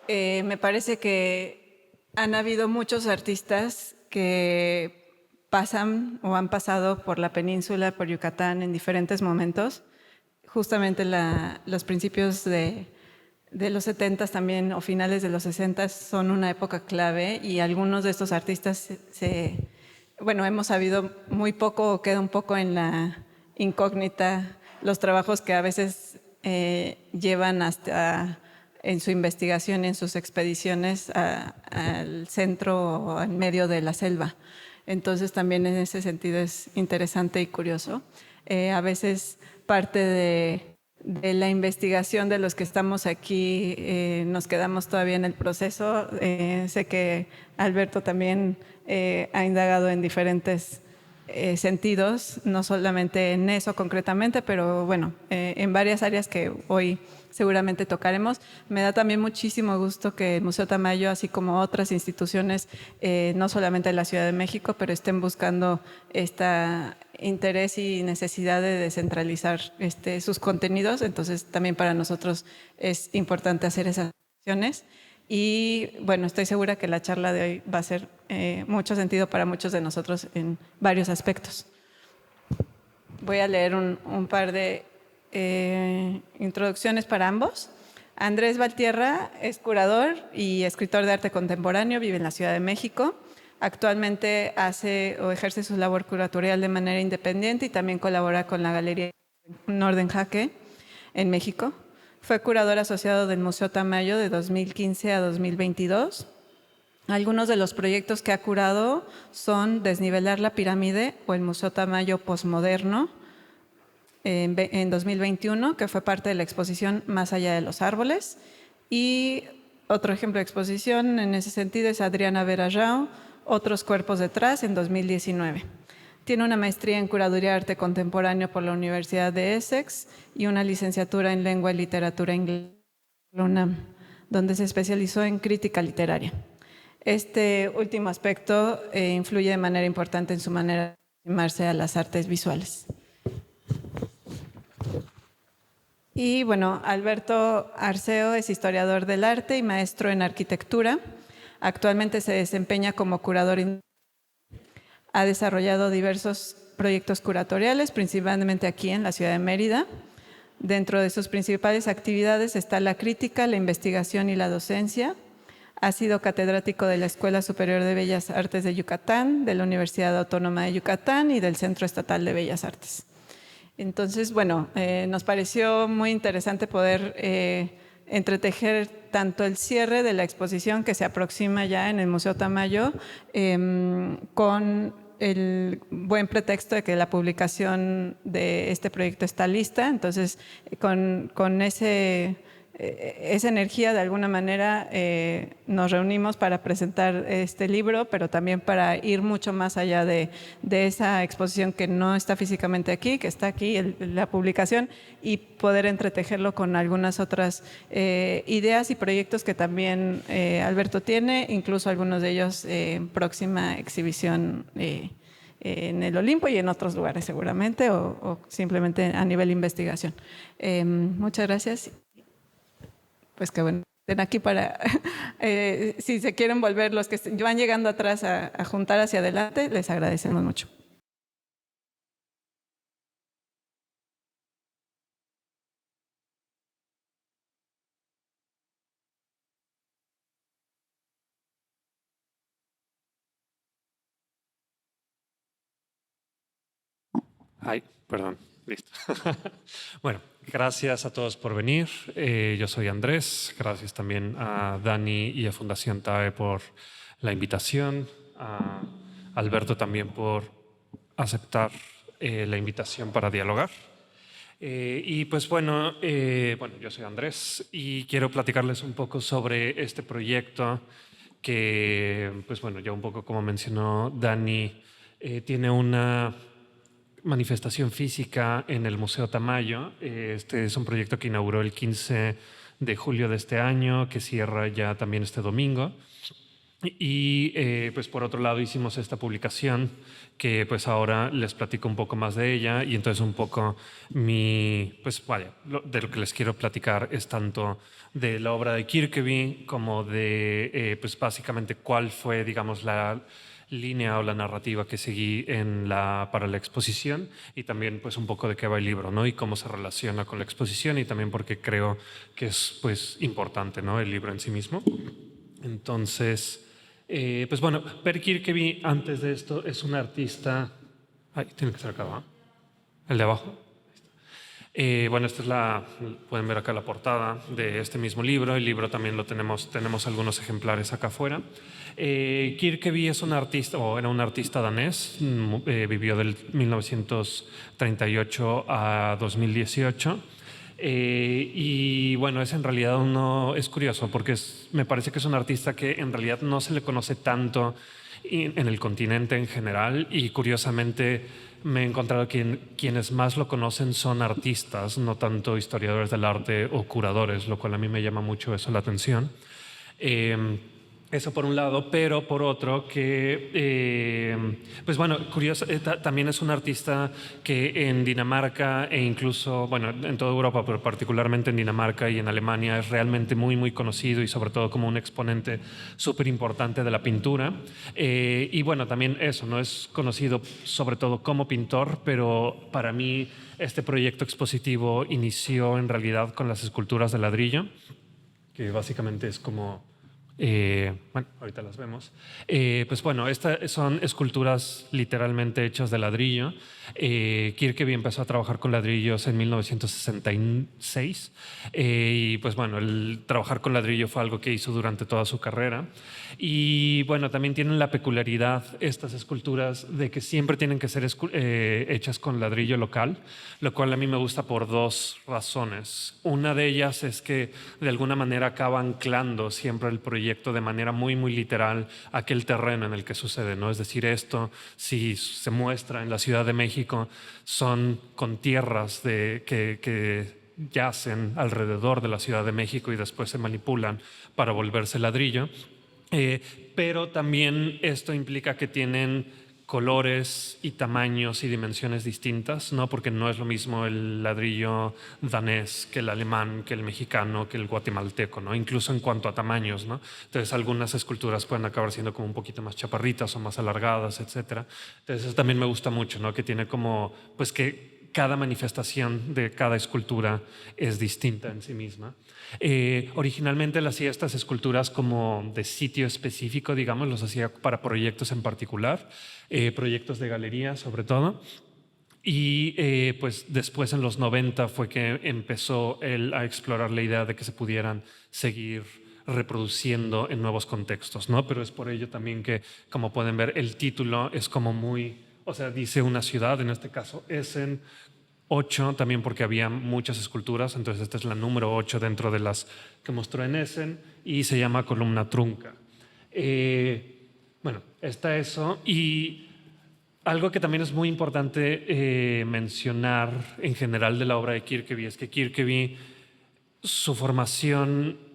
Me parece que han habido muchos artistas que pasan o han pasado por la península, por Yucatán en diferentes momentos. Justamente los principios de los 70 también o finales de los 60 son una época clave y algunos de estos artistas bueno, hemos sabido muy poco o queda un poco en la incógnita los trabajos que a veces llevan hasta en su investigación, en sus expediciones al centro o en medio de la selva. Entonces también en ese sentido es interesante y curioso. A veces parte de la investigación de los que estamos aquí nos quedamos todavía en el proceso. Sé que Alberto también ha indagado en diferentes sentidos, no solamente en eso concretamente, pero bueno, en varias áreas que hoy seguramente tocaremos. Me da también muchísimo gusto que el Museo Tamayo, así como otras instituciones, no solamente de la Ciudad de México, pero estén buscando este interés y necesidad de descentralizar sus contenidos. Entonces, también para nosotros es importante hacer esas acciones. Y bueno, estoy segura que la charla de hoy va a hacer mucho sentido para muchos de nosotros en varios aspectos. Voy a leer un par de introducciones para ambos. Andrés Valtierra es curador y escritor de arte contemporáneo, vive en la Ciudad de México. Actualmente hace o ejerce su labor curatorial de manera independiente y también colabora con la Galería Norden Jaque en México. Fue curador asociado del Museo Tamayo de 2015 a 2022. Algunos de los proyectos que ha curado son Desnivelar la pirámide o el Museo Tamayo Postmoderno en 2021, que fue parte de la exposición Más allá de los árboles. Y otro ejemplo de exposición en ese sentido es Adriana Vera Rao, Otros cuerpos detrás, en 2019. Tiene una maestría en curaduría de arte contemporáneo por la Universidad de Essex y una licenciatura en lengua y literatura inglesa por la UNAM, donde se especializó en crítica literaria. Este último aspecto influye de manera importante en su manera de aproximarse a las artes visuales. Y bueno, Alberto Arceo es historiador del arte y maestro en arquitectura. Actualmente se desempeña como curador. Ha desarrollado diversos proyectos curatoriales, principalmente aquí en la ciudad de Mérida. Dentro de sus principales actividades está la crítica, la investigación y la docencia. Ha sido catedrático de la Escuela Superior de Bellas Artes de Yucatán, de la Universidad Autónoma de Yucatán y del Centro Estatal de Bellas Artes. Entonces, bueno, nos pareció muy interesante poder entretejer tanto el cierre de la exposición que se aproxima ya en el Museo Tamayo con el buen pretexto de que la publicación de este proyecto está lista. Entonces, con esa energía, de alguna manera, nos reunimos para presentar este libro, pero también para ir mucho más allá de esa exposición que no está físicamente aquí, que está aquí, la publicación, y poder entretejerlo con algunas otras ideas y proyectos que también Alberto tiene, incluso algunos de ellos en próxima exhibición en el Olimpo y en otros lugares seguramente, o simplemente a nivel investigación. Muchas gracias. Pues que bueno, estén aquí para, si se quieren volver los que van llegando atrás a juntar hacia adelante, les agradecemos mucho. Ay, perdón, listo. Bueno, gracias a todos por venir. Yo soy Andrés. Gracias también a Dani y a Fundación TAE por la invitación. A Alberto también por aceptar la invitación para dialogar. Y pues bueno, yo soy Andrés y quiero platicarles un poco sobre este proyecto que, pues bueno, ya un poco como mencionó Dani, tiene una manifestación física en el Museo Tamayo. Este es un proyecto que inauguró el 15 de julio de este año, que cierra ya también este domingo. Y pues por otro lado hicimos esta publicación que pues ahora les platico un poco más de ella, y entonces un poco pues vaya, de lo que les quiero platicar es tanto de la obra de Kirkeby como de pues básicamente cuál fue, digamos, la línea o la narrativa que seguí para la exposición, y también pues un poco de qué va el libro, ¿no? Y cómo se relaciona con la exposición, y también porque creo que es pues importante, ¿no? El libro en sí mismo. Entonces, pues bueno, Per Kirkeby, antes de esto, es un artista. Ay, tiene que ser acá, ¿va? El de abajo. Bueno, esta es pueden ver acá la portada de este mismo libro. El libro también lo tenemos algunos ejemplares acá afuera. Kirkeby es un artista, o era un artista danés, vivió del 1938 a 2018. Y bueno, es en realidad es curioso porque me parece que es un artista que en realidad no se le conoce tanto en el continente en general, y curiosamente me he encontrado que quienes más lo conocen son artistas, no tanto historiadores del arte o curadores, lo cual a mí me llama mucho eso la atención. Eso por un lado, pero por otro pues bueno, curioso, también es un artista que en Dinamarca e incluso, bueno, en toda Europa, pero particularmente en Dinamarca y en Alemania es realmente muy, muy conocido, y sobre todo como un exponente súper importante de la pintura. Y bueno, también eso, no es conocido sobre todo como pintor, pero para mí este proyecto expositivo inició en realidad con las esculturas de ladrillo, que básicamente es como... bueno, ahorita las vemos. Pues bueno, estas son esculturas literalmente hechas de ladrillo. Kirkeby empezó a trabajar con ladrillos en 1966, y pues bueno, el trabajar con ladrillo fue algo que hizo durante toda su carrera. Y bueno, también tienen la peculiaridad estas esculturas de que siempre tienen que ser hechas con ladrillo local, lo cual a mí me gusta por dos razones. Una de ellas es que de alguna manera acaba anclando siempre el proyecto de manera muy, muy literal a aquel terreno en el que sucede, ¿no? Es decir, esto, si se muestra en la Ciudad de México, son con tierras que yacen alrededor de la Ciudad de México y después se manipulan para volverse ladrillo. Pero también esto implica que tienen colores y tamaños y dimensiones distintas, ¿no? Porque no es lo mismo el ladrillo danés que el alemán, que el mexicano, que el guatemalteco, ¿no? Incluso en cuanto a tamaños, ¿no? Entonces algunas esculturas pueden acabar siendo como un poquito más chaparritas o más alargadas, etc. Entonces eso también me gusta mucho, ¿no? Que tiene como, pues que cada manifestación de cada escultura es distinta en sí misma. Originalmente él hacía estas esculturas como de sitio específico, digamos, los hacía para proyectos en particular, proyectos de galería sobre todo. Y pues después en los 90 fue que empezó él a explorar la idea de que se pudieran seguir reproduciendo en nuevos contextos, ¿no? Pero es por ello también que, como pueden ver, el título es como muy, o sea, dice una ciudad, en este caso Essen. 8, también porque había muchas esculturas, entonces esta es la número 8 dentro de las que mostró en Essen, y se llama Columna Trunca. Bueno, está eso, y algo que también es muy importante mencionar en general de la obra de Kirkeby es que Kirkeby, su formación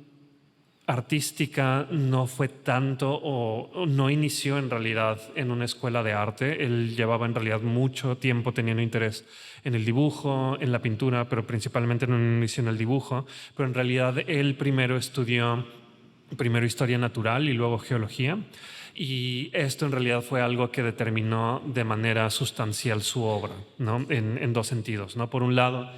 artística no fue tanto, o no inició en realidad en una escuela de arte. Él llevaba en realidad mucho tiempo teniendo interés en el dibujo, en la pintura, pero principalmente no inició en el dibujo. Pero en realidad él primero estudió historia natural y luego geología. Y esto en realidad fue algo que determinó de manera sustancial su obra, ¿no? En dos sentidos, ¿no? Por un lado,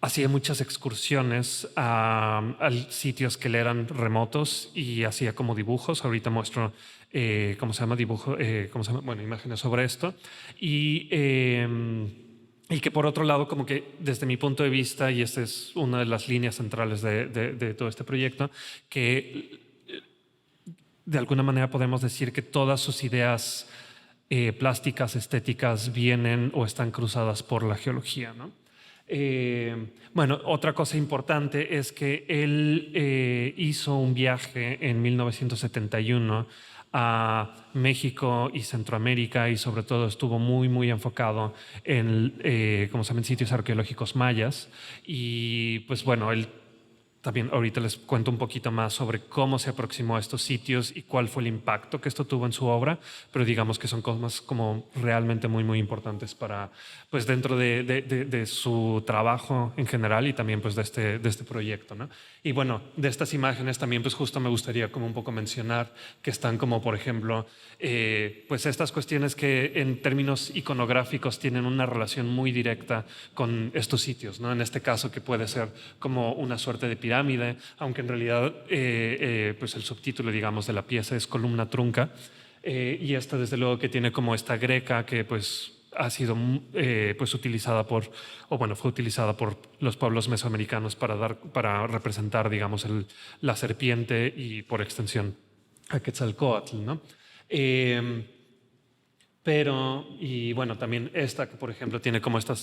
hacía muchas excursiones a sitios que le eran remotos y hacía como dibujos. Ahorita muestro cómo se llama dibujo, bueno, imágenes sobre esto. Y que por otro lado, como que desde mi punto de vista, y esta es una de las líneas centrales de todo este proyecto, que de alguna manera podemos decir que todas sus ideas plásticas, estéticas, vienen o están cruzadas por la geología, ¿no? Bueno, otra cosa importante es que él hizo un viaje en 1971 a México y Centroamérica, y sobre todo estuvo muy, muy enfocado en, como se llaman, sitios arqueológicos mayas. Y pues bueno, él también ahorita les cuento un poquito más sobre cómo se aproximó a estos sitios y cuál fue el impacto que esto tuvo en su obra, pero digamos que son cosas como realmente muy, muy importantes para, pues dentro de su trabajo en general y también pues de este proyecto, ¿no? Y bueno, de estas imágenes también pues justo me gustaría como un poco mencionar que están como por ejemplo pues estas cuestiones que en términos iconográficos tienen una relación muy directa con estos sitios, ¿no? En este caso que puede ser como una suerte de pirámide, aunque en realidad pues el subtítulo digamos de la pieza es columna trunca, y esta desde luego que tiene como esta greca que pues ha sido pues utilizada fue utilizada por los pueblos mesoamericanos para representar, digamos, la serpiente y por extensión a Quetzalcóatl, ¿no? Y bueno, también esta que por ejemplo tiene como estas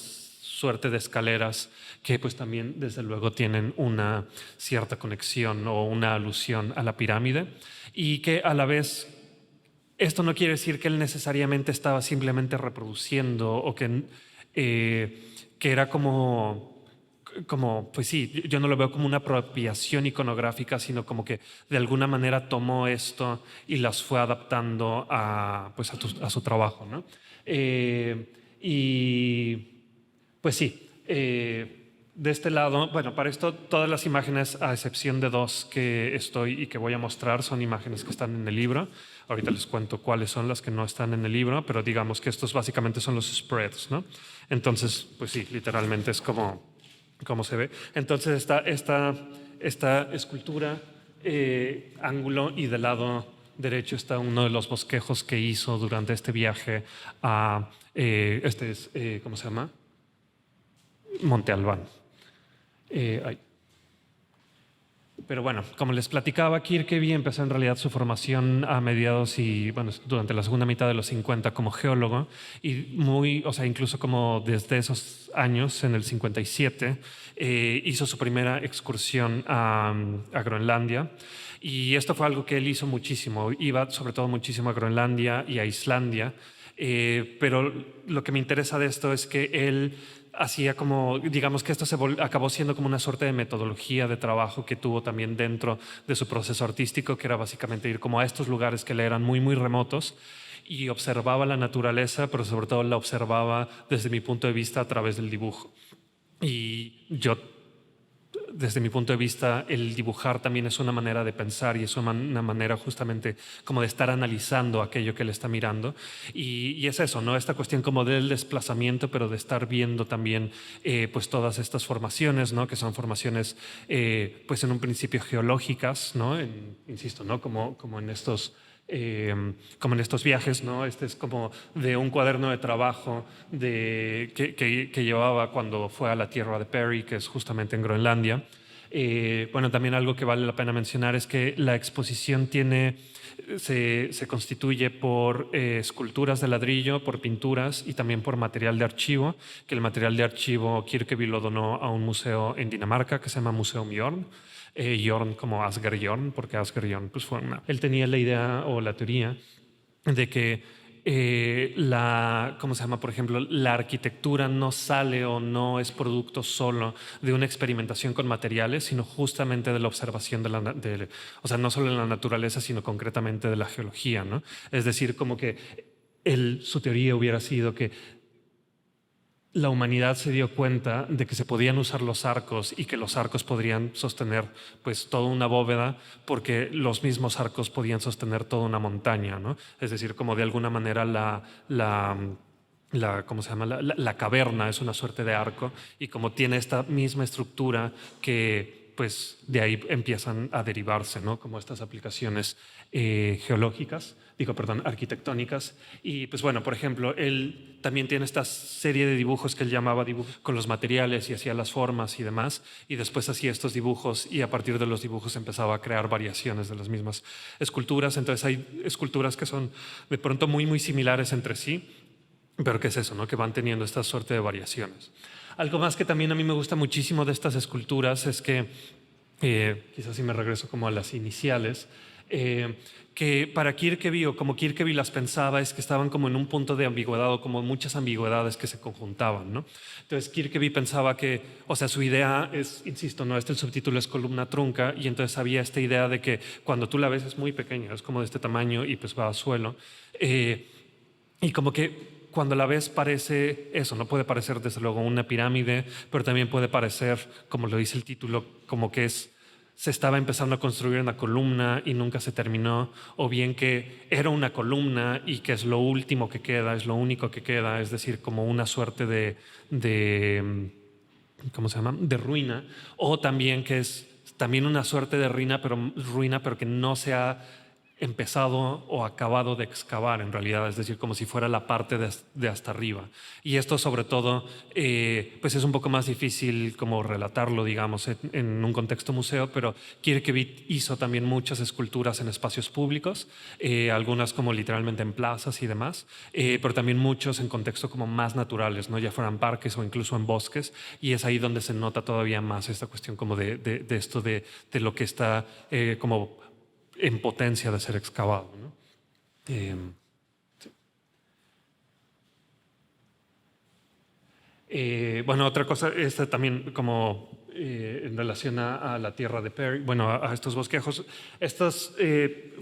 suerte de escaleras que pues también desde luego tienen una cierta conexión o una alusión a la pirámide y que a la vez esto no quiere decir que él necesariamente estaba simplemente reproduciendo o que era como, pues sí, yo no lo veo como una apropiación iconográfica, sino como que de alguna manera tomó esto y las fue adaptando pues a su trabajo, ¿no? Y pues sí, de este lado, bueno, para esto todas las imágenes, a excepción de dos que estoy y que voy a mostrar, son imágenes que están en el libro. Ahorita les cuento cuáles son las que no están en el libro, pero digamos que estos básicamente son los spreads, ¿no? Entonces, pues sí, literalmente es como se ve. Entonces esta escultura, ángulo, y del lado derecho está uno de los bosquejos que hizo durante este viaje a, ¿cómo se llama? Monte Albán. Pero bueno, como les platicaba, Kirkeby empezó en realidad su formación a mediados y bueno, durante la segunda mitad de los 50 como geólogo y incluso como desde esos años, en el 57, hizo su primera excursión a Groenlandia. Y esto fue algo que él hizo muchísimo, iba sobre todo muchísimo a Groenlandia y a Islandia, pero lo que me interesa de esto es que él hacía como, digamos que esto acabó siendo como una suerte de metodología de trabajo que tuvo también dentro de su proceso artístico, que era básicamente ir como a estos lugares que le eran muy, muy remotos y observaba la naturaleza, pero sobre todo la observaba desde mi punto de vista a través del dibujo. Y yo, desde mi punto de vista, el dibujar también es una manera de pensar y es una manera justamente como de estar analizando aquello que le está mirando. Y es eso, ¿no? Esta cuestión como del desplazamiento, pero de estar viendo también pues todas estas formaciones, ¿no? Que son formaciones pues en un principio geológicas, ¿no? Insisto, ¿no? Como en estos viajes, ¿no? Este es como de un cuaderno de trabajo que llevaba cuando fue a la tierra de Perry, que es justamente en Groenlandia. Bueno, también algo que vale la pena mencionar es que la exposición se constituye por esculturas de ladrillo, por pinturas y también por material de archivo, que el material de archivo Kirkeby lo donó a un museo en Dinamarca que se llama Museum Jorn. Jorn como Asger Jorn, porque Asger Jorn pues él tenía la idea o la teoría de que ¿cómo se llama? Por ejemplo, la arquitectura no sale o no es producto solo de una experimentación con materiales, sino justamente de la observación o sea, no solo de la naturaleza, sino concretamente de la geología, ¿no? Es decir, como que su teoría hubiera sido que la humanidad se dio cuenta de que se podían usar los arcos y que los arcos podrían sostener pues toda una bóveda porque los mismos arcos podían sostener toda una montaña, ¿no? Es decir, como de alguna manera ¿cómo se llama? La caverna es una suerte de arco y como tiene esta misma estructura que pues de ahí empiezan a derivarse, ¿no? Como estas aplicaciones arquitectónicas. Y pues bueno, por ejemplo, él también tiene esta serie de dibujos que él llamaba dibujos con los materiales y hacía las formas y demás, y después hacía estos dibujos y a partir de los dibujos empezaba a crear variaciones de las mismas esculturas. Entonces hay esculturas que son de pronto muy, muy similares entre sí, pero ¿qué es eso, no? Que van teniendo esta suerte de variaciones. Algo más que también a mí me gusta muchísimo de estas esculturas es que, quizás si me regreso como a las iniciales, Que para Kirkeby, o como Kirkeby las pensaba, es que estaban como en un punto de ambigüedad, o como muchas ambigüedades que se conjuntaban, ¿no? Entonces Kirkeby pensaba que, o sea, su idea es, insisto, no, el subtítulo es columna trunca, y entonces había esta idea de que cuando tú la ves es muy pequeña, es como de este tamaño y pues va al suelo, y como que cuando la ves parece eso, no puede parecer desde luego una pirámide, pero también puede parecer, como lo dice el título, como que se estaba empezando a construir una columna y nunca se terminó, o bien que era una columna y que es lo último que queda, es lo único que queda, es decir, como una suerte de ¿cómo se llama?, de ruina, o también que es también una suerte de ruina, pero que no se ha empezado o acabado de excavar en realidad, es decir, como si fuera la parte de hasta arriba. Y esto sobre todo, pues es un poco más difícil como relatarlo, digamos, en un contexto museo, pero Kirkeby hizo también muchas esculturas en espacios públicos, algunas como literalmente en plazas y demás, pero también muchos en contextos como más naturales, ¿no?, ya fueran parques o incluso en bosques, y es ahí donde se nota todavía más esta cuestión como de esto de lo que está como en potencia de ser excavado, ¿no? Sí. Bueno, otra cosa, esta también como en relación a la tierra de Perry, bueno, a estos bosquejos, estas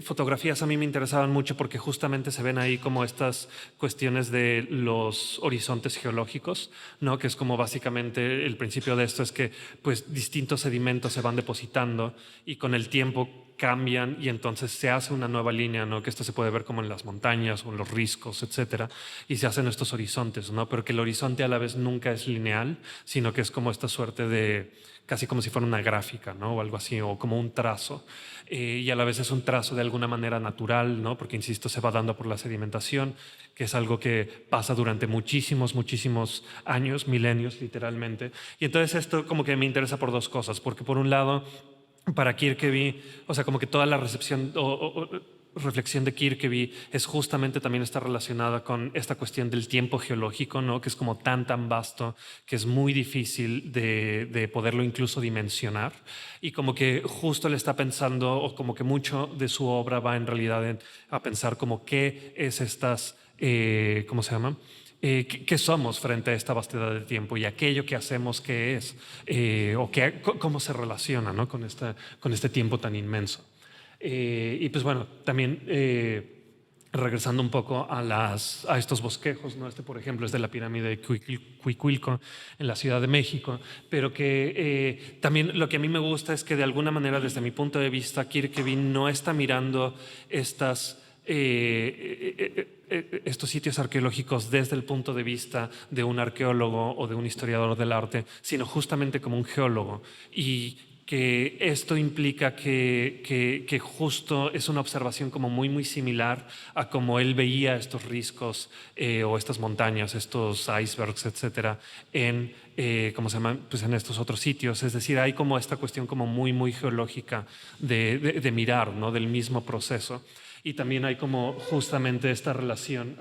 fotografías a mí me interesaban mucho porque justamente se ven ahí como estas cuestiones de los horizontes geológicos, ¿no?, que es como básicamente el principio de esto es que pues distintos sedimentos se van depositando y con el tiempo cambian y entonces se hace una nueva línea, ¿no?, que esto se puede ver como en las montañas o en los riscos, etcétera, y se hacen estos horizontes, ¿no?, pero que el horizonte a la vez nunca es lineal, sino que es como esta suerte de, casi como si fuera una gráfica, ¿no?, o algo así, o como un trazo, y a la vez es un trazo de alguna manera natural, ¿no?, porque insisto, se va dando por la sedimentación, que es algo que pasa durante muchísimos años, milenios literalmente, y entonces esto como que me interesa por dos cosas, porque por un lado, para Kirkeby, o sea, como que toda la recepción o reflexión de Kirkeby es justamente también está relacionada con esta cuestión del tiempo geológico, ¿no?, que es como tan vasto que es muy difícil de poderlo incluso dimensionar, y como que justo le está pensando, o como que mucho de su obra va en realidad a pensar como qué es estas, ¿cómo se llama?, ¿qué somos frente a esta vastedad de tiempo y aquello que hacemos qué es, o cómo se relaciona, ¿no?, con este tiempo tan inmenso. Y pues bueno, también regresando un poco a estos bosquejos, ¿no?, este por ejemplo es de la pirámide de Cuicuilco en la Ciudad de México, pero que también lo que a mí me gusta es que de alguna manera desde mi punto de vista Kirkeby no está mirando estos sitios arqueológicos desde el punto de vista de un arqueólogo o de un historiador del arte, sino justamente como un geólogo, y que esto implica que justo es una observación como muy similar a como él veía estos riscos o estas montañas, estos icebergs, etcétera, en ¿cómo se llama?, pues en estos otros sitios. Es decir, hay como esta cuestión como muy geológica de mirar, ¿no?, del mismo proceso. Y también hay como justamente esta relación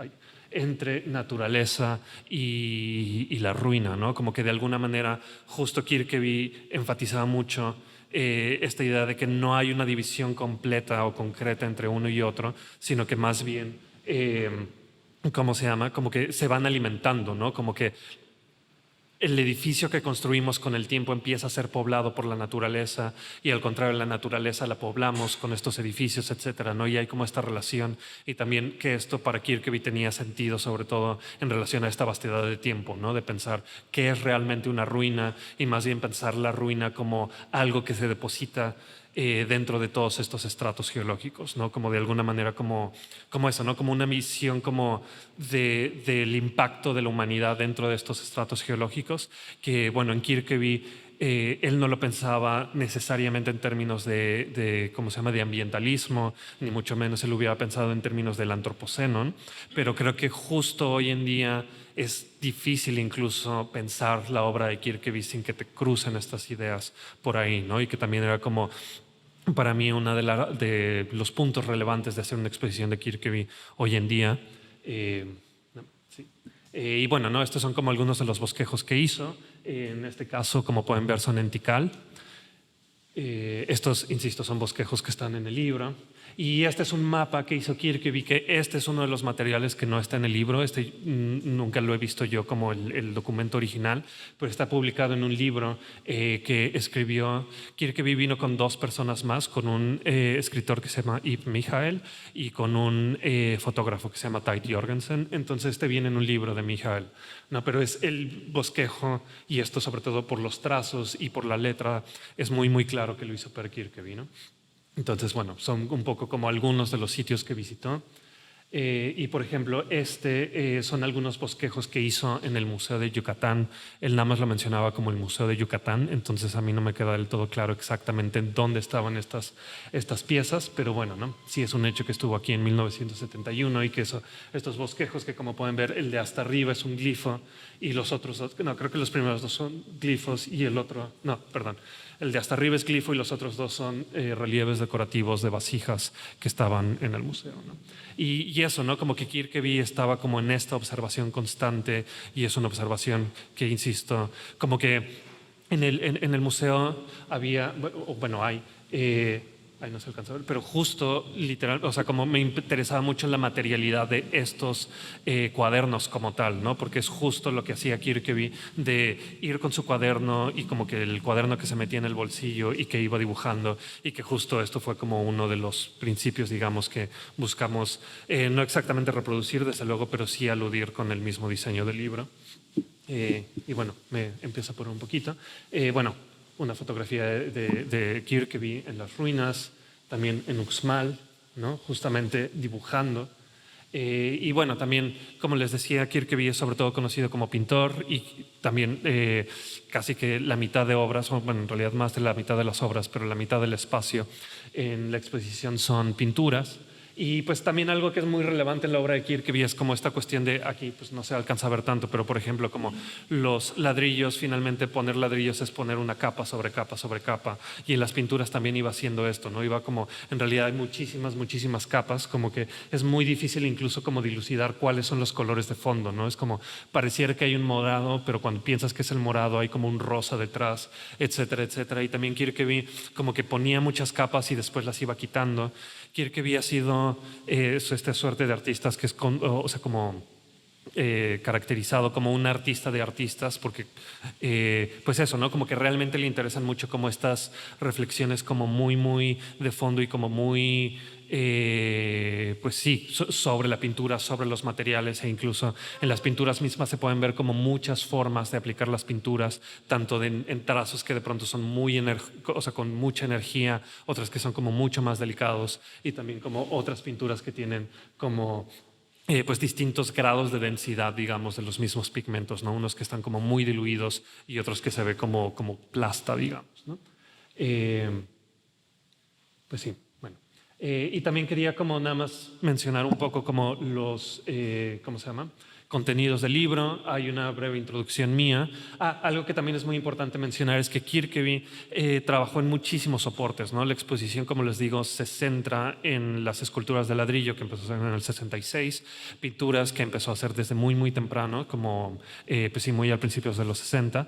entre naturaleza y la ruina, ¿no? Como que de alguna manera justo Kirkeby enfatizaba mucho esta idea de que no hay una división completa o concreta entre uno y otro, sino que más bien, ¿cómo se llama?, como que se van alimentando, ¿no? Como que el edificio que construimos con el tiempo empieza a ser poblado por la naturaleza y al contrario la naturaleza la poblamos con estos edificios, etcétera, ¿no? Y hay como esta relación, y también que esto para Kirkeby tenía sentido sobre todo en relación a esta vastedad de tiempo, ¿no?, de pensar qué es realmente una ruina y más bien pensar la ruina como algo que se deposita dentro de todos estos estratos geológicos, ¿no?, como de alguna manera como eso, ¿no?, como una visión como del impacto de la humanidad dentro de estos estratos geológicos, que bueno, en Kirkeby él no lo pensaba necesariamente en términos de ¿cómo se llama?, de ambientalismo, ni mucho menos él hubiera pensado en términos del antropoceno, pero creo que justo hoy en día es difícil incluso pensar la obra de Kirkeby sin que te crucen estas ideas por ahí, ¿no? Y que también era como para mí uno de los puntos relevantes de hacer una exposición de Kirkeby hoy en día. Sí. Y bueno, ¿no?, estos son como algunos de los bosquejos que hizo. En este caso, como pueden ver, son en Tikal. Estos, insisto, son bosquejos que están en el libro. Y este es un mapa que hizo Kirkeby, que este es uno de los materiales que no está en el libro. Este nunca lo he visto yo como el documento original, pero está publicado en un libro que escribió. Kirkeby vino con 2 personas más, con un escritor que se llama Ib Michael y con un fotógrafo que se llama Teit Jorgensen. Entonces este viene en un libro de Michael, ¿no? Pero es el bosquejo, y esto sobre todo por los trazos y por la letra, es muy muy claro que lo hizo Per Kirkeby, ¿no? Entonces, bueno, son un poco como algunos de los sitios que visitó. Y, por ejemplo, son algunos bosquejos que hizo en el Museo de Yucatán. Él nada más lo mencionaba como el Museo de Yucatán, entonces a mí no me queda del todo claro exactamente dónde estaban estas piezas, pero bueno, ¿no? Sí es un hecho que estuvo aquí en 1971 y que estos bosquejos que, como pueden ver, el de hasta arriba es un glifo y los otros dos, no, creo que los primeros 2 son glifos y el otro, no, perdón. El de hasta arriba es glifo y los otros 2 son relieves decorativos de vasijas que estaban en el museo, ¿no? Y eso, ¿no? Como que Kirkeby estaba como en esta observación constante, y es una observación que, insisto, como que en el museo había, bueno, hay... ahí no se alcanza a ver, pero justo literal, o sea, como me interesaba mucho la materialidad de estos cuadernos como tal, ¿no? Porque es justo lo que hacía Kirkeby, de ir con su cuaderno y como que el cuaderno que se metía en el bolsillo y que iba dibujando, y que justo esto fue como uno de los principios, digamos, que buscamos no exactamente reproducir, desde luego, pero sí aludir con el mismo diseño del libro. Y bueno, me empiezo por un poquito. Bueno, una fotografía de Kirkeby en las ruinas, también en Uxmal, ¿no? Justamente dibujando. Y bueno, también, como les decía, Kirkeby es sobre todo conocido como pintor, y también casi que la mitad de obras, o bueno, en realidad más de la mitad de las obras, pero la mitad del espacio en la exposición son pinturas. Y pues también algo que es muy relevante en la obra de Kirkeby es como esta cuestión de, aquí pues no se alcanza a ver tanto, pero por ejemplo como los ladrillos, finalmente poner ladrillos es poner una capa sobre capa sobre capa, y en las pinturas también iba haciendo esto, ¿no? Iba como, en realidad hay muchísimas capas, como que es muy difícil incluso como dilucidar cuáles son los colores de fondo, ¿no? Es como, pareciera que hay un morado, pero cuando piensas que es el morado hay como un rosa detrás, etcétera, etcétera. Y también Kirkeby como que ponía muchas capas y después las iba quitando. Kirkeby ha sido esta suerte de artistas que es o sea, como caracterizado como un artista de artistas, porque pues eso, ¿no? Como que realmente le interesan mucho como estas reflexiones como muy de fondo y como muy pues sí, sobre la pintura, sobre los materiales, e incluso en las pinturas mismas se pueden ver como muchas formas de aplicar las pinturas, tanto en trazos que de pronto son o sea, con mucha energía, otras que son como mucho más delicados, y también como otras pinturas que tienen como pues distintos grados de densidad, digamos, de los mismos pigmentos, ¿no? Unos que están como muy diluidos y otros que se ve como plasta, digamos, ¿no? Pues sí. Y también quería como nada más mencionar un poco como los, ¿cómo se llama? Contenidos del libro. Hay una breve introducción mía. Algo que también es muy importante mencionar es que Kirkeby trabajó en muchísimos soportes, ¿no? La exposición, como les digo, se centra en las esculturas de ladrillo, que empezó a hacer en el 66, pinturas que empezó a hacer desde muy temprano, como pues sí, muy al principio de los 60,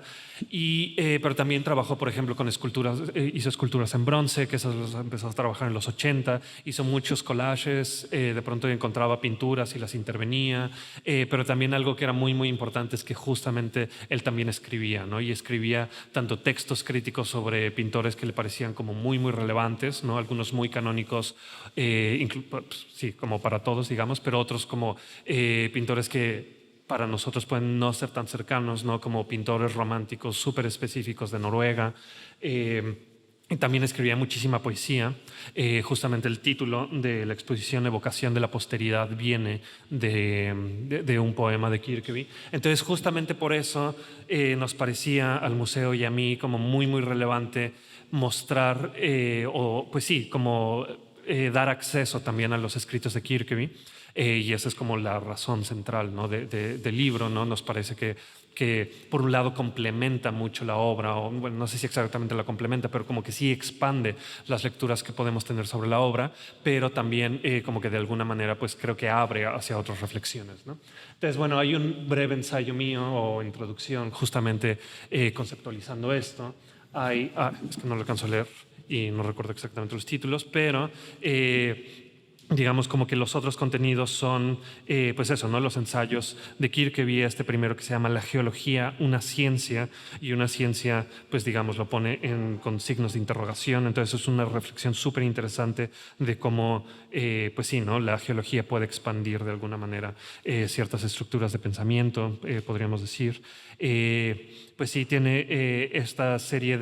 pero también trabajó, por ejemplo, con esculturas, hizo esculturas en bronce, que esas las empezó a trabajar en los 80, hizo muchos collages, de pronto encontraba pinturas y las intervenía, pero también algo que era muy importante es que justamente él también escribía, ¿no? Y escribía tanto textos críticos sobre pintores que le parecían como muy relevantes, ¿no? Algunos muy canónicos, sí, como para todos, digamos, pero otros como pintores que para nosotros pueden no ser tan cercanos, ¿no? Como pintores románticos súper específicos de Noruega. Y también escribía muchísima poesía. Justamente el título de la exposición, Evocación de la Posteridad, viene de un poema de Kirkeby. Entonces, justamente por eso nos parecía al museo y a mí como muy relevante mostrar, o pues sí, como dar acceso también a los escritos de Kirkeby. Y esa es como la razón central, ¿no? del libro, ¿no? Nos parece que por un lado complementa mucho la obra, o bueno, no sé si exactamente la complementa, pero como que sí expande las lecturas que podemos tener sobre la obra, pero también como que de alguna manera pues creo que abre hacia otras reflexiones, ¿no? Entonces, bueno, hay un breve ensayo mío o introducción justamente conceptualizando esto. Es que no lo alcanzo a leer. y no recuerdo exactamente los títulos, pero digamos como que los otros contenidos son, pues eso, ¿no? Los ensayos de Kirkeby, este primero que se llama La geología, una ciencia, y una ciencia, pues digamos, lo pone con signos de interrogación. Entonces es una reflexión súper interesante de cómo, pues sí, ¿no? La geología puede expandir de alguna manera ciertas estructuras de pensamiento, podríamos decir. Pues sí, tiene esta serie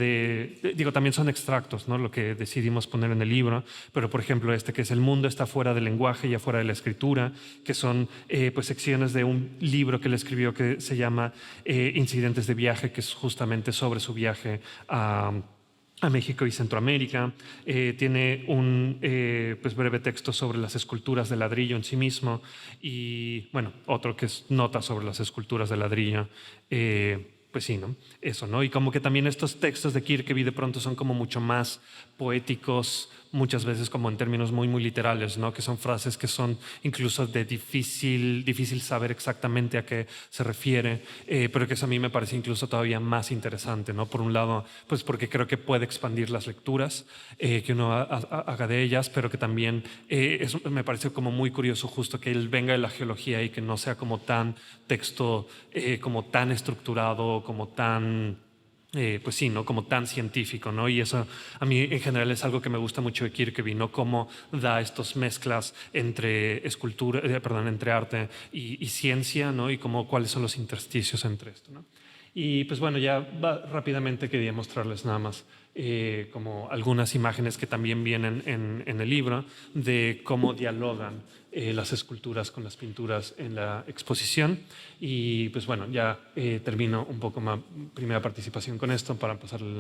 digo, también son extractos, ¿no? Lo que decidimos poner en el libro, pero por ejemplo este que es El mundo está fuera del lenguaje y afuera de la escritura, que son pues secciones de un libro que él escribió que se llama Incidentes de viaje, que es justamente sobre su viaje a México y Centroamérica. Tiene un pues breve texto sobre las esculturas de ladrillo en sí mismo y, bueno, otro que es nota sobre las esculturas de ladrillo. Pues sí, ¿no? Eso, ¿no? Y como que también estos textos de Kirkeby de pronto son como mucho más poéticos, muchas veces como en términos muy, muy literales, ¿no? Que son frases que son incluso de difícil saber exactamente a qué se refiere, pero que eso a mí me parece incluso todavía más interesante, ¿no? Por un lado, pues porque creo que puede expandir las lecturas que uno haga de ellas, pero que también me parece como muy curioso justo que él venga de la geología y que no sea como tan texto, como tan estructurado, como tan pues sí, ¿no? Como tan científico, ¿no? Y eso a mí en general es algo que me gusta mucho de Kirkeby, ¿no? Cómo da estos mezclas entre entre arte y ciencia, ¿no? Y cuáles son los intersticios entre esto, ¿no? Y pues bueno, ya rápidamente quería mostrarles nada más como algunas imágenes que también vienen en el libro de cómo dialogan las esculturas con las pinturas en la exposición. Y pues bueno, ya termino un poco más primera participación con esto para pasarle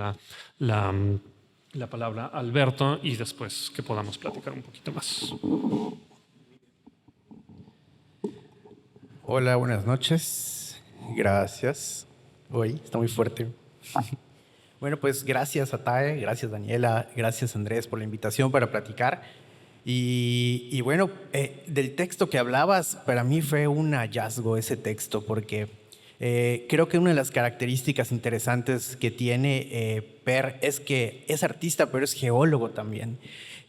la palabra a Alberto y después que podamos platicar un poquito más. Hola, buenas noches. Gracias. Hoy está muy fuerte. Bueno, pues gracias a Tae, gracias Daniela, gracias Andrés por la invitación para platicar. Y bueno, del texto que hablabas, para mí fue un hallazgo ese texto, porque creo que una de las características interesantes que tiene Per es que es artista, pero es geólogo también.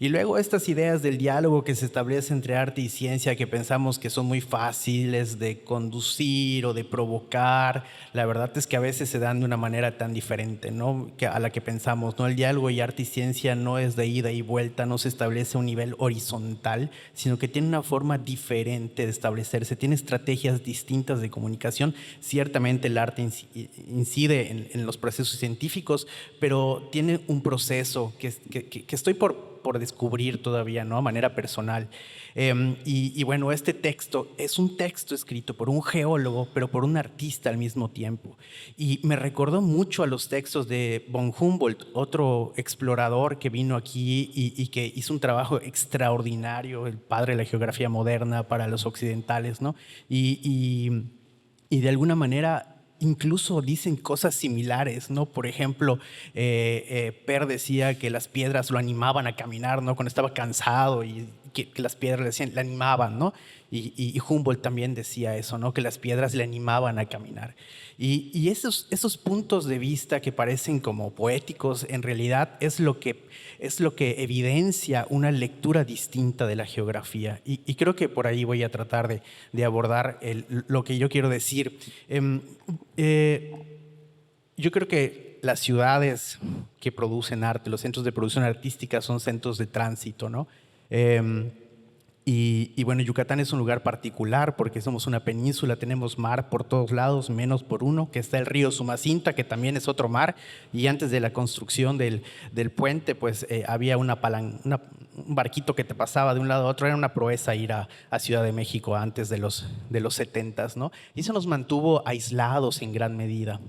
Y luego estas ideas del diálogo que se establece entre arte y ciencia, que pensamos que son muy fáciles de conducir o de provocar, la verdad es que a veces se dan de una manera tan diferente, ¿no? A la que pensamos, ¿no? El diálogo y arte y ciencia no es de ida y vuelta, no se establece a un nivel horizontal, sino que tiene una forma diferente de establecerse, tiene estrategias distintas de comunicación. Ciertamente el arte incide en los procesos científicos, pero tiene un proceso que estoy por descubrir todavía, ¿no? A manera personal. Y bueno, este texto es un texto escrito por un geólogo, pero por un artista al mismo tiempo. Y me recordó mucho a los textos de von Humboldt, otro explorador que vino aquí y que hizo un trabajo extraordinario, el padre de la geografía moderna para los occidentales, ¿no? Y de alguna manera incluso dicen cosas similares, ¿no? Por ejemplo, Per decía que las piedras lo animaban a caminar, ¿no? Cuando estaba cansado y que las piedras le animaban, ¿no? Y Humboldt también decía eso, ¿no? Que las piedras le animaban a caminar. Y esos puntos de vista que parecen como poéticos, en realidad es lo que evidencia una lectura distinta de la geografía. Y creo que por ahí voy a tratar de abordar lo que yo quiero decir. Yo creo que las ciudades que producen arte, los centros de producción artística son centros de tránsito, ¿no? Y bueno, Yucatán es un lugar particular porque somos una península, tenemos mar por todos lados, menos por uno, que está el río Sumacinta, que también es otro mar, y antes de la construcción del puente, pues había un barquito que te pasaba de un lado a otro, era una proeza ir a Ciudad de México antes de los 70s, ¿no? Y eso nos mantuvo aislados en gran medida.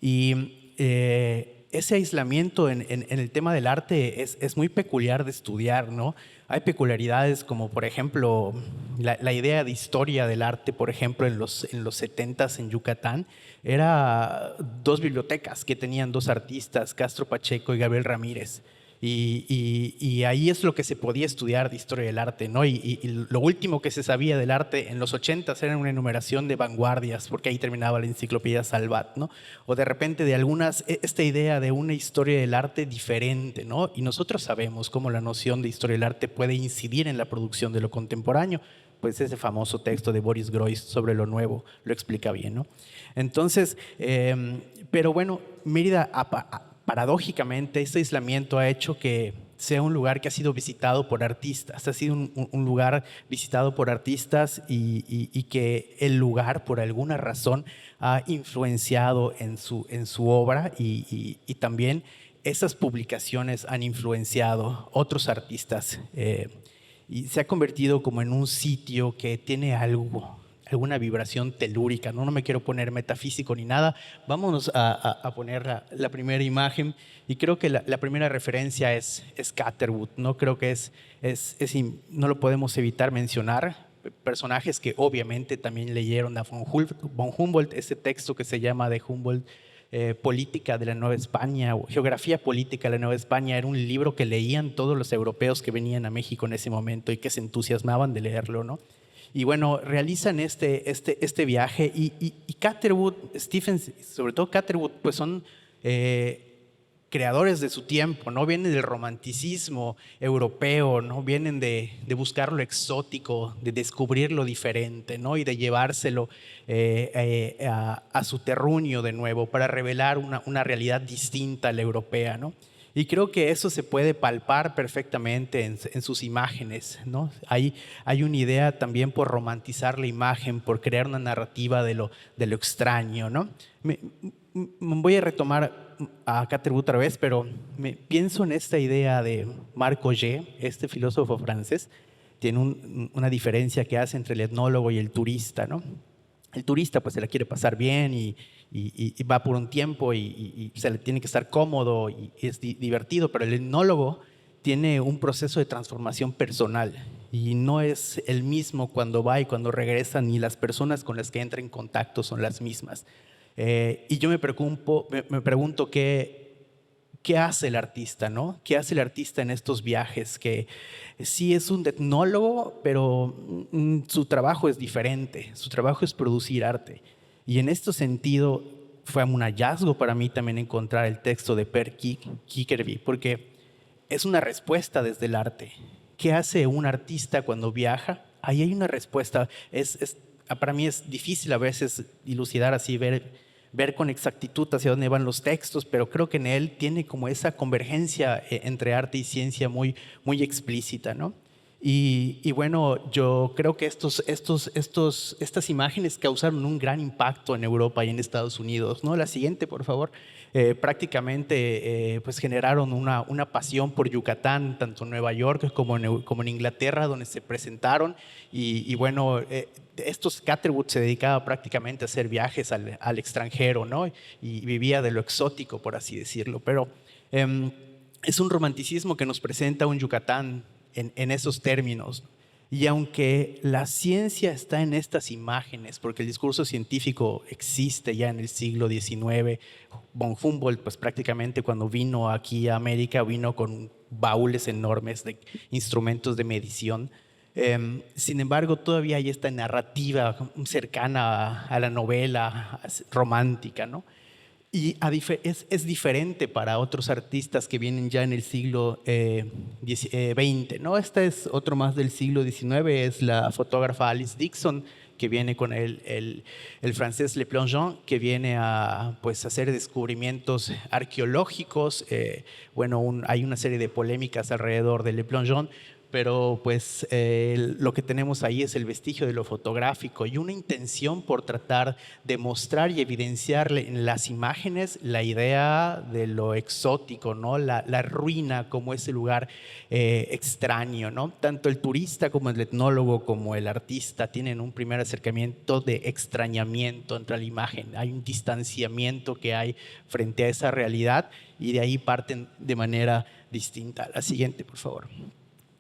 Y ese aislamiento en el tema del arte es muy peculiar de estudiar, ¿no? Hay peculiaridades como, por ejemplo, la idea de historia del arte, por ejemplo, en los 70s en Yucatán, era 2 bibliotecas que tenían 2 artistas, Castro Pacheco y Gabriel Ramírez. Y ahí es lo que se podía estudiar de historia del arte, ¿no? Y lo último que se sabía del arte en los 80s era una enumeración de vanguardias, porque ahí terminaba la enciclopedia Salvat, ¿no? O de repente de esta idea de una historia del arte diferente, ¿no? Y nosotros sabemos cómo la noción de historia del arte puede incidir en la producción de lo contemporáneo. Pues ese famoso texto de Boris Groys sobre lo nuevo lo explica bien, ¿no? Entonces, pero bueno, Mérida, paradójicamente, este aislamiento ha hecho que sea un lugar que ha sido visitado por artistas, ha sido un lugar visitado por artistas y que el lugar, por alguna razón, ha influenciado en su obra y también esas publicaciones han influenciado otros artistas. Y se ha convertido como en un sitio que tiene alguna vibración telúrica, ¿no? No me quiero poner metafísico ni nada. Vámonos a poner la primera imagen. Y creo que la primera referencia es Catherwood, ¿no? Creo que no lo podemos evitar mencionar. Personajes que obviamente también leyeron a von Humboldt, ese texto que se llama de Humboldt, Política de la Nueva España, o Geografía Política de la Nueva España. Era un libro que leían todos los europeos que venían a México en ese momento y que se entusiasmaban de leerlo, ¿no? Y bueno, realizan este viaje y Catherwood, Stephens, sobre todo Catherwood, pues son creadores de su tiempo, ¿no? Vienen del romanticismo europeo, ¿no? Vienen de buscar lo exótico, de descubrir lo diferente, ¿no? Y de llevárselo a su terruño de nuevo para revelar una realidad distinta a la europea, ¿no? Y creo que eso se puede palpar perfectamente en sus imágenes, ¿no? Hay una idea también por romantizar la imagen, por crear una narrativa de lo extraño, ¿no? Voy a retomar a Catherwood otra vez, pero pienso en esta idea de Marc Augé, este filósofo francés. Tiene una diferencia que hace entre el etnólogo y el turista, ¿no? El turista pues se la quiere pasar bien y va por un tiempo y se le tiene que estar cómodo y es divertido, pero el etnólogo tiene un proceso de transformación personal y no es el mismo cuando va y cuando regresa, ni las personas con las que entra en contacto son las mismas. Y yo me pregunto qué hace el artista, ¿no? ¿Qué hace el artista en estos viajes? Que sí es un etnólogo, pero su trabajo es diferente. Su trabajo es producir arte. Y en este sentido fue un hallazgo para mí también encontrar el texto de Per Kikkerby, porque es una respuesta desde el arte. ¿Qué hace un artista cuando viaja? Ahí hay una respuesta. Para mí es difícil a veces dilucidar así, ver con exactitud hacia dónde van los textos, pero creo que en él tiene como esa convergencia entre arte y ciencia muy explícita, ¿no? Y bueno, yo creo que estas imágenes causaron un gran impacto en Europa y en Estados Unidos, ¿no? La siguiente, por favor. Prácticamente pues generaron una pasión por Yucatán, tanto en Nueva York como en Inglaterra, donde se presentaron. Y bueno, Catherwood se dedicaba prácticamente a hacer viajes al extranjero, ¿no? Y vivía de lo exótico, por así decirlo. Pero es un romanticismo que nos presenta un Yucatán en esos términos. Y aunque la ciencia está en estas imágenes, porque el discurso científico existe ya en el siglo XIX, von Humboldt pues prácticamente cuando vino aquí a América vino con baúles enormes de instrumentos de medición. Sin embargo, todavía hay esta narrativa cercana a la novela romántica, ¿no? Y es diferente para otros artistas que vienen ya en el siglo XX, ¿no? Esta es otro más del siglo XIX, es la fotógrafa Alice Dixon, que viene con el francés Le Plongeon, que viene a pues, hacer descubrimientos arqueológicos. Hay una serie de polémicas alrededor de Le Plongeon, pero pues lo que tenemos ahí es el vestigio de lo fotográfico y una intención por tratar de mostrar y evidenciar en las imágenes la idea de lo exótico, ¿no? La ruina como ese lugar extraño, ¿no? Tanto el turista como el etnólogo como el artista tienen un primer acercamiento de extrañamiento entre la imagen. Hay un distanciamiento que hay frente a esa realidad y de ahí parten de manera distinta. La siguiente, por favor.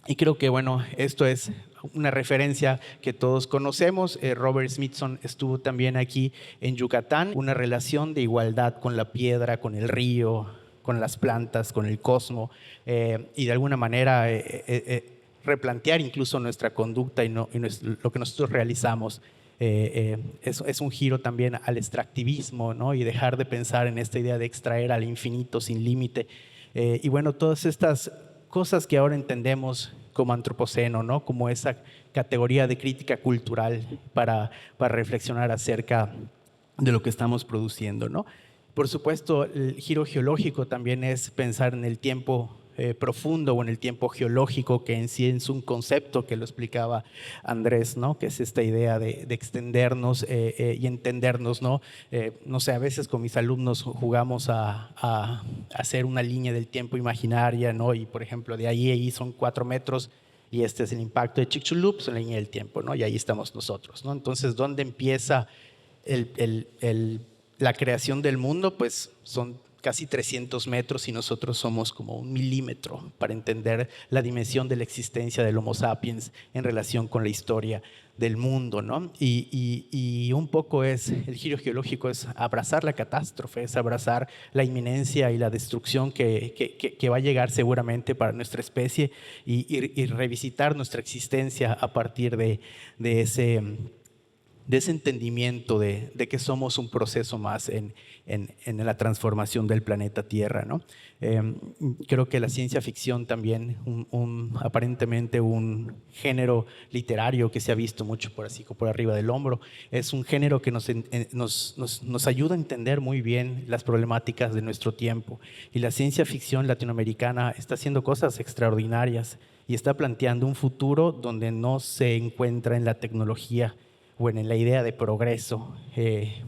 Y creo que, bueno, esto es una referencia que todos conocemos. Robert Smithson estuvo también aquí en Yucatán. Una relación de igualdad con la piedra, con el río, con las plantas, con el cosmos, y de alguna manera replantear incluso nuestra conducta y lo que nosotros realizamos. Es un giro también al extractivismo, ¿no? Y dejar de pensar en esta idea de extraer al infinito sin límite. Y bueno, todas estas cosas que ahora entendemos como antropoceno, ¿no? Como esa categoría de crítica cultural para reflexionar acerca de lo que estamos produciendo, ¿no? Por supuesto, el giro geológico también es pensar en el tiempo profundo o en el tiempo geológico, que en sí es un concepto que lo explicaba Andrés, ¿no? Que es esta idea de extendernos y entendernos, ¿no? No sé, a veces con mis alumnos jugamos a hacer una línea del tiempo imaginaria, ¿no? Y por ejemplo, de ahí son 4 metros y este es el impacto de Chicxulub, es la línea del tiempo, ¿no? Y ahí estamos nosotros, ¿no? Entonces, ¿dónde empieza la creación del mundo? Pues son casi 300 metros y nosotros somos como 1 milímetro para entender la dimensión de la existencia del Homo sapiens en relación con la historia del mundo, ¿no? Y un poco el giro geológico es abrazar la catástrofe, es abrazar la inminencia y la destrucción que va a llegar seguramente para nuestra especie y revisitar nuestra existencia a partir de ese entendimiento de que somos un proceso más en la transformación del planeta Tierra, ¿no? Creo que la ciencia ficción también, aparentemente un género literario que se ha visto mucho por arriba del hombro, es un género que nos ayuda a entender muy bien las problemáticas de nuestro tiempo. Y la ciencia ficción latinoamericana está haciendo cosas extraordinarias y está planteando un futuro donde no se encuentra en la tecnología o en la idea de progreso,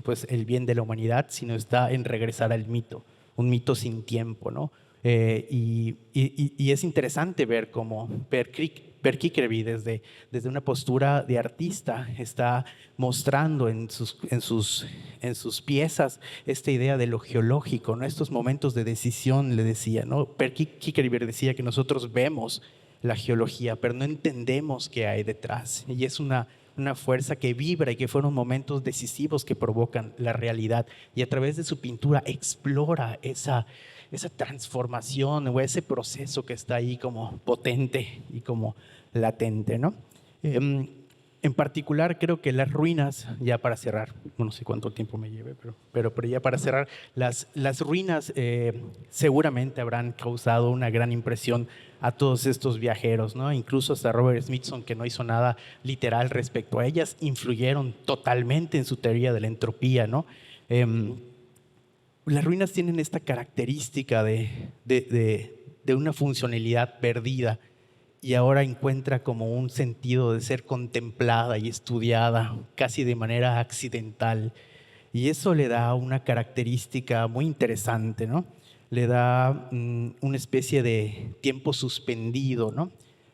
pues el bien de la humanidad, sino está en regresar al mito, un mito sin tiempo, ¿no? Y es interesante ver cómo Per Kirkeby desde una postura de artista está mostrando en sus piezas esta idea de lo geológico, ¿no? Estos momentos de decisión, le decía, ¿no? Per Kirkeby decía que nosotros vemos la geología, pero no entendemos qué hay detrás. Y es una fuerza que vibra y que fueron momentos decisivos que provocan la realidad. Y a través de su pintura explora esa transformación o ese proceso que está ahí como potente y como latente, ¿no? En particular, creo que las ruinas, ya para cerrar, no sé cuánto tiempo me lleve, pero ya para cerrar, las ruinas seguramente habrán causado una gran impresión a todos estos viajeros, ¿no? Incluso hasta Robert Smithson, que no hizo nada literal respecto a ellas, influyeron totalmente en su teoría de la entropía, ¿no? Las ruinas tienen esta característica de una funcionalidad perdida y ahora encuentra como un sentido de ser contemplada y estudiada casi de manera accidental. Y eso le da una característica muy interesante, ¿no? Le da una especie de tiempo suspendido, ¿no?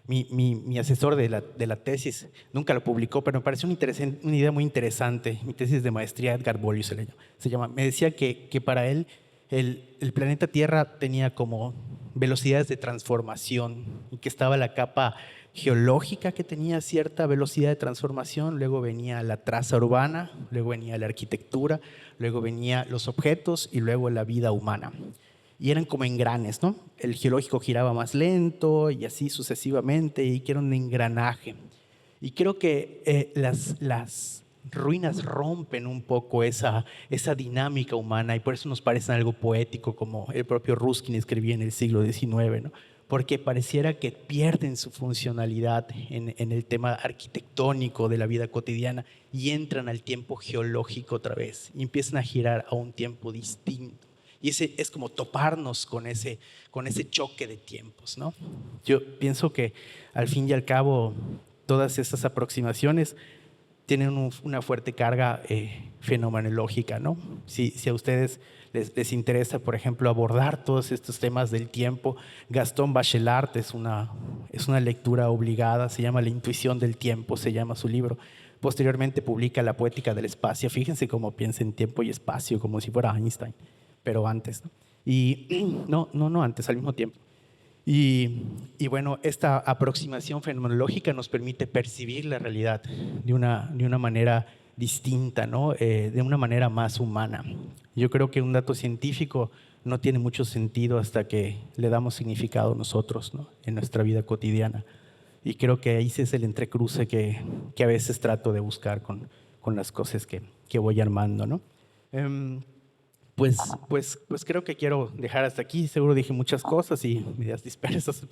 Mi asesor de la tesis nunca lo publicó, pero me pareció una idea muy interesante. Mi tesis de maestría, Edgar Bolio se llama. Me decía que para él el planeta Tierra tenía como velocidades de transformación y que estaba la capa geológica que tenía cierta velocidad de transformación, luego venía la traza urbana, luego venía la arquitectura, luego venía los objetos y luego la vida humana. Y eran como engranes, ¿no? El geológico giraba más lento y así sucesivamente, y que era un engranaje. Y creo que las ruinas rompen un poco esa dinámica humana y por eso nos parecen algo poético, como el propio Ruskin escribía en el siglo XIX, ¿no? Porque pareciera que pierden su funcionalidad en el tema arquitectónico de la vida cotidiana y entran al tiempo geológico otra vez y empiezan a girar a un tiempo distinto. Y ese es como toparnos con ese choque de tiempos, ¿no? Yo pienso que al fin y al cabo todas estas aproximaciones tienen una fuerte carga fenomenológica, ¿no? Si a ustedes les interesa, por ejemplo, abordar todos estos temas del tiempo, Gaston Bachelard es una lectura obligada, se llama La intuición del tiempo, se llama su libro. Posteriormente publica La poética del espacio. Fíjense cómo piensa en tiempo y espacio, como si fuera Einstein, pero antes, ¿no? Y no antes, al mismo tiempo. Y bueno, esta aproximación fenomenológica nos permite percibir la realidad de una manera distinta, ¿no? De una manera más humana. Yo creo que un dato científico no tiene mucho sentido hasta que le damos significado nosotros, ¿no? En nuestra vida cotidiana. Y creo que ahí es el entrecruce que a veces trato de buscar con las cosas que voy armando, ¿no? Pues creo que quiero dejar hasta aquí. Seguro dije muchas cosas y ideas dispersas,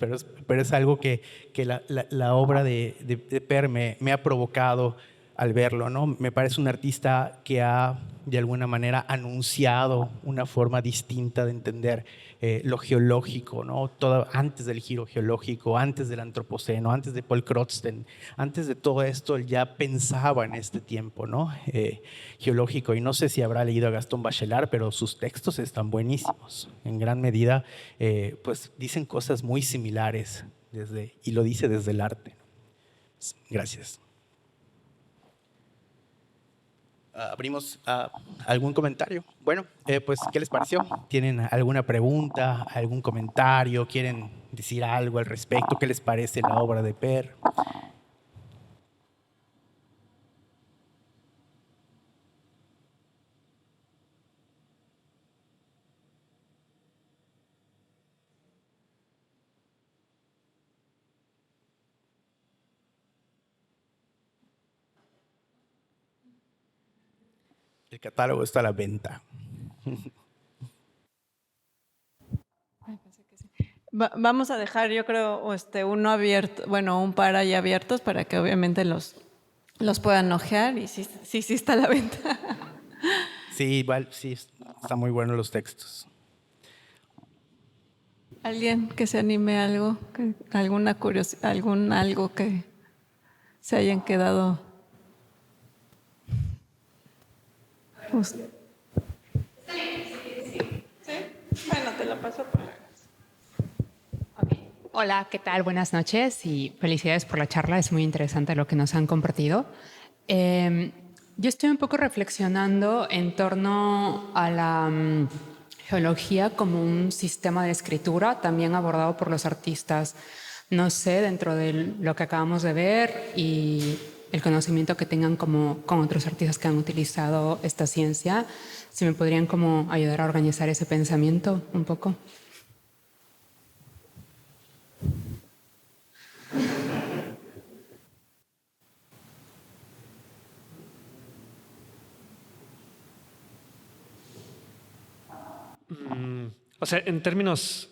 pero es algo que la obra de Per me ha provocado al verlo, ¿no? Me parece un artista que ha, de alguna manera, anunciado una forma distinta de entender lo geológico, ¿no? Todo antes del giro geológico, antes del antropoceno, antes de Paul Crutzen, antes de todo esto, él ya pensaba en este tiempo, ¿no? Geológico. Y no sé si habrá leído a Gastón Bachelard, pero sus textos están buenísimos. En gran medida, pues dicen cosas muy similares y lo dice desde el arte. Gracias. Abrimos algún comentario. Bueno, pues, ¿qué les pareció? ¿Tienen alguna pregunta, algún comentario? ¿Quieren decir algo al respecto? ¿Qué les parece la obra de Per? El catálogo está a la venta. Vamos a dejar, yo creo, uno abierto, bueno, un par ahí abiertos para que obviamente los puedan ojear y sí está a la venta. Sí, igual, sí, están muy buenos los textos. ¿Alguien que se anime a algo? ¿Alguna curiosidad, algo que se hayan quedado? Sí. Bueno, te lo paso por la... Hola, ¿qué tal? Buenas noches y felicidades por la charla. Es muy interesante lo que nos han compartido. Yo estoy un poco reflexionando en torno a la geología como un sistema de escritura también abordado por los artistas. No sé, dentro de lo que acabamos de ver y el conocimiento que tengan con otros artistas que han utilizado esta ciencia, si me podrían como ayudar a organizar ese pensamiento un poco. O sea, en términos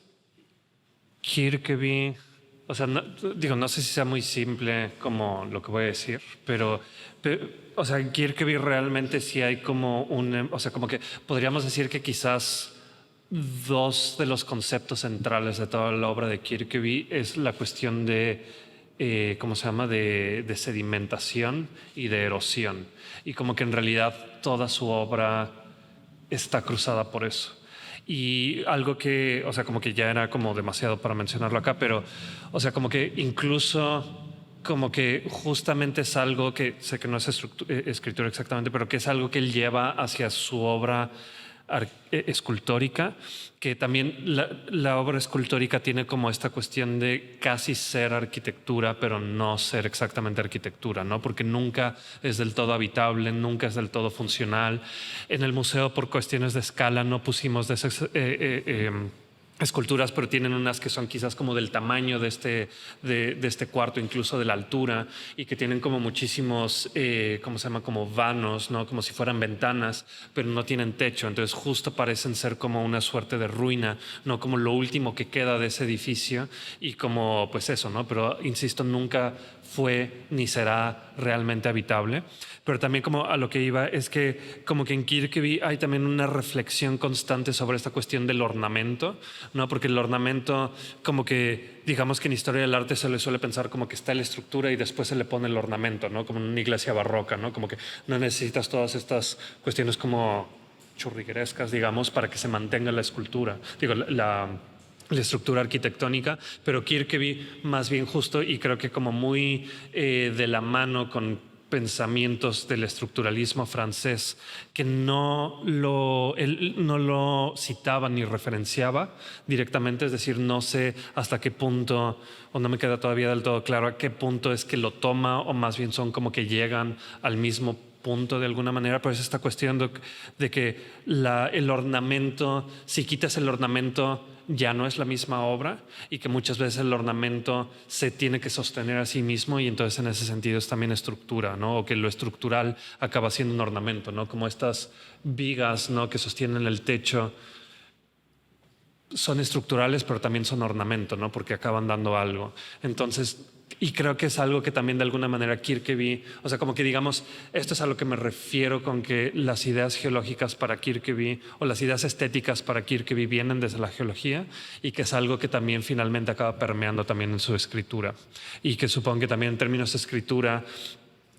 Kirkeby, o sea, no sé si sea muy simple como lo que voy a decir, pero o sea, en Kirkeby realmente sí hay como o sea, como que podríamos decir que quizás dos de los conceptos centrales de toda la obra de Kirkeby es la cuestión de, ¿cómo se llama?, de sedimentación y de erosión. Y como que en realidad toda su obra está cruzada por eso. Y algo que, o sea, como que ya era como demasiado para mencionarlo acá, pero, o sea, como que incluso como que justamente es algo que, sé que no es escritura exactamente, pero que es algo que él lleva hacia su obra escultórica, que también la obra escultórica tiene como esta cuestión de casi ser arquitectura, pero no ser exactamente arquitectura, ¿no? Porque nunca es del todo habitable, nunca es del todo funcional. En el museo, por cuestiones de escala, no pusimos de esas esculturas, pero tienen unas que son quizás como del tamaño de este cuarto, incluso de la altura, y que tienen como muchísimos, ¿cómo se llama? Como vanos, ¿no? Como si fueran ventanas, pero no tienen techo. Entonces justo parecen ser como una suerte de ruina, ¿no? Como lo último que queda de ese edificio y como pues eso, ¿no? Pero insisto, nunca fue ni será realmente habitable. Pero también como a lo que iba es que como que en Kirkeby hay también una reflexión constante sobre esta cuestión del ornamento, ¿no? Porque el ornamento como que digamos que en historia del arte se le suele pensar como que está la estructura y después se le pone el ornamento, ¿no? Como en una iglesia barroca, ¿no? Como que no necesitas todas estas cuestiones como churriguerescas, digamos, para que se mantenga la escultura, digo, la estructura arquitectónica, pero Kirkeby más bien justo, y creo que como muy de la mano con pensamientos del estructuralismo francés, que él no lo citaba ni referenciaba directamente, es decir, no sé hasta qué punto, o no me queda todavía del todo claro a qué punto es que lo toma, o más bien son como que llegan al mismo punto de alguna manera, pero es esta cuestión de que el ornamento, si quitas el ornamento, ya no es la misma obra, y que muchas veces el ornamento se tiene que sostener a sí mismo, y entonces en ese sentido es también estructura, ¿no? O que lo estructural acaba siendo un ornamento, ¿no? Como estas vigas, ¿no?, que sostienen el techo son estructurales, pero también son ornamento, ¿no? Porque acaban dando algo. Entonces, y creo que es algo que también de alguna manera Kirkeby, o sea, como que digamos, esto es a lo que me refiero con que las ideas geológicas para Kirkeby o las ideas estéticas para Kirkeby vienen desde la geología, y que es algo que también finalmente acaba permeando también en su escritura, y que supongo que también en términos de escritura,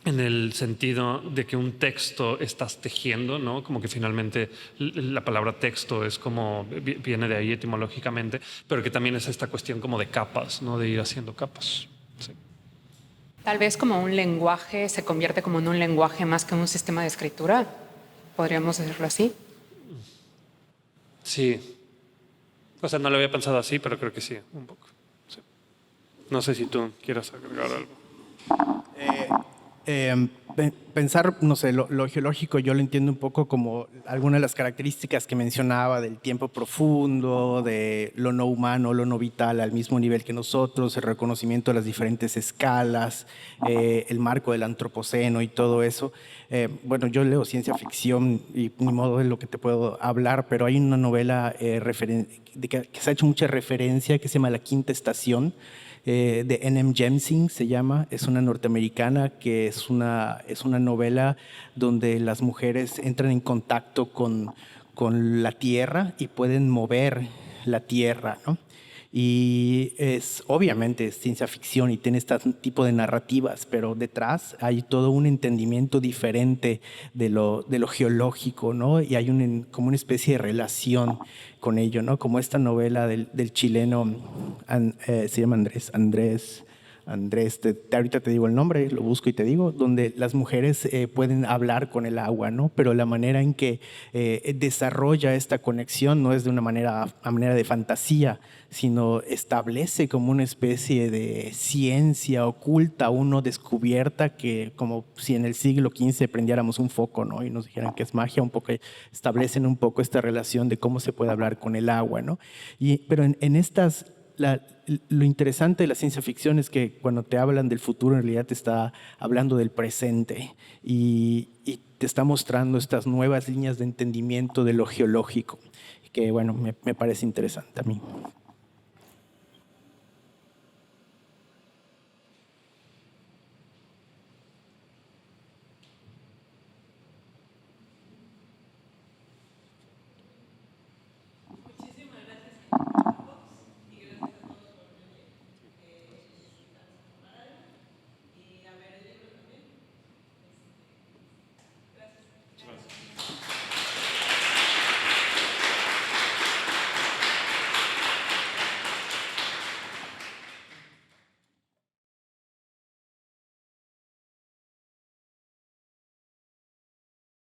en el sentido de que un texto estás tejiendo, ¿no? Como que finalmente la palabra texto es como, viene de ahí etimológicamente, pero que también es esta cuestión como de capas, ¿no? De ir haciendo capas. Sí. Tal vez como un lenguaje se convierte como en un lenguaje más que en un sistema de escritura. ¿Podríamos decirlo así? Sí. O sea, no lo había pensado así, pero creo que sí, un poco. Sí. No sé si tú quieras agregar algo. Pensar, no sé, lo geológico yo lo entiendo un poco como algunas de las características que mencionaba del tiempo profundo, de lo no humano, lo no vital al mismo nivel que nosotros, el reconocimiento de las diferentes escalas, el marco del antropoceno y todo eso. Bueno, yo leo ciencia ficción y ni modo de lo que te puedo hablar, pero hay una novela que se ha hecho mucha referencia que se llama La Quinta Estación, de N.M. Jemisin se llama, es una norteamericana que es una novela donde las mujeres entran en contacto con la tierra y pueden mover la tierra, ¿no? Y obviamente es ciencia ficción y tiene este tipo de narrativas, pero detrás hay todo un entendimiento diferente de lo geológico, ¿no? Y hay como una especie de relación con ello, ¿no? Como esta novela del chileno, se llama Andrés, ahorita te digo el nombre, lo busco y te digo, donde las mujeres pueden hablar con el agua, ¿no? Pero la manera en que desarrolla esta conexión no es de una manera de fantasía, sino establece como una especie de ciencia oculta, uno descubierta, que como si en el siglo XV prendiéramos un foco, ¿no? Y nos dijeran que es magia, un poco establecen un poco esta relación de cómo se puede hablar con el agua, ¿no? Pero en estas... lo interesante de la ciencia ficción es que cuando te hablan del futuro, en realidad te está hablando del presente y te está mostrando estas nuevas líneas de entendimiento de lo geológico, que bueno, me parece interesante a mí.